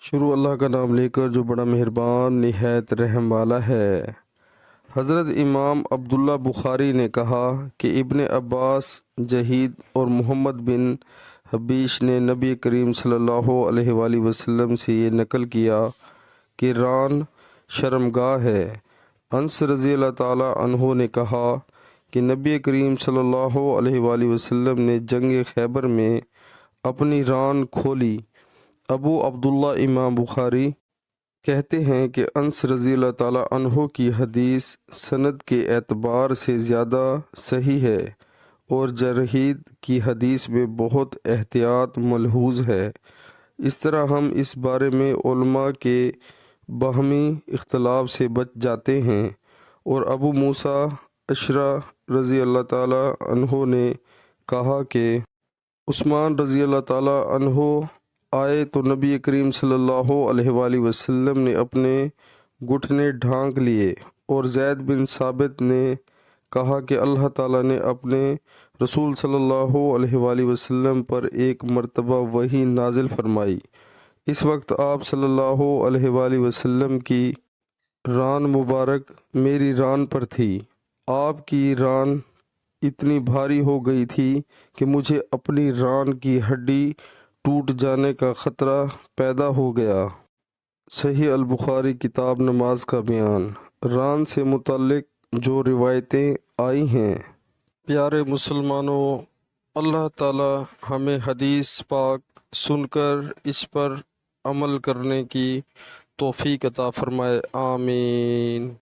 شروع اللہ کا نام لے کر جو بڑا مہربان نہایت رحم والا ہے۔ حضرت امام عبداللہ بخاری نے کہا کہ ابن عباس، جہید اور محمد بن حبیش نے نبی کریم صلی اللہ علیہ وآلہ وسلم سے یہ نقل کیا کہ ران شرمگاہ ہے۔ انس رضی اللہ تعالی عنہ نے کہا کہ نبی کریم صلی اللہ علیہ وآلہ وسلم نے جنگ خیبر میں اپنی ران کھولی۔ ابو عبداللہ امام بخاری کہتے ہیں کہ انس رضی اللہ تعالیٰ عنہ کی حدیث سند کے اعتبار سے زیادہ صحیح ہے اور جرحید کی حدیث میں بہت احتیاط ملحوظ ہے۔ اس طرح ہم اس بارے میں علماء کے باہمی اختلاف سے بچ جاتے ہیں۔ اور ابو موسیٰ اشعری رضی اللہ تعالیٰ عنہ نے کہا کہ عثمان رضی اللہ تعالیٰ عنہ آئے تو نبی کریم صلی اللہ علیہ وآلہ وسلم نے اپنے گھٹنے ڈھانک لیے، اور زید بن ثابت نے کہا کہ اللہ تعالیٰ نے اپنے رسول صلی اللہ علیہ وآلہ وسلم پر ایک مرتبہ وحی نازل فرمائی۔ اس وقت آپ صلی اللہ علیہ وآلہ وسلم کی ران مبارک میری ران پر تھی۔ آپ کی ران اتنی بھاری ہو گئی تھی کہ مجھے اپنی ران کی ہڈی ٹوٹ جانے کا خطرہ پیدا ہو گیا۔ صحیح البخاری کتاب نماز کا بیان۔ ران سے متعلق جو روایتیں آئی ہیں، پیارے مسلمانوں، اللہ تعالی ہمیں حدیث پاک سن کر اس پر عمل کرنے کی توفیق عطا فرمائے، آمین۔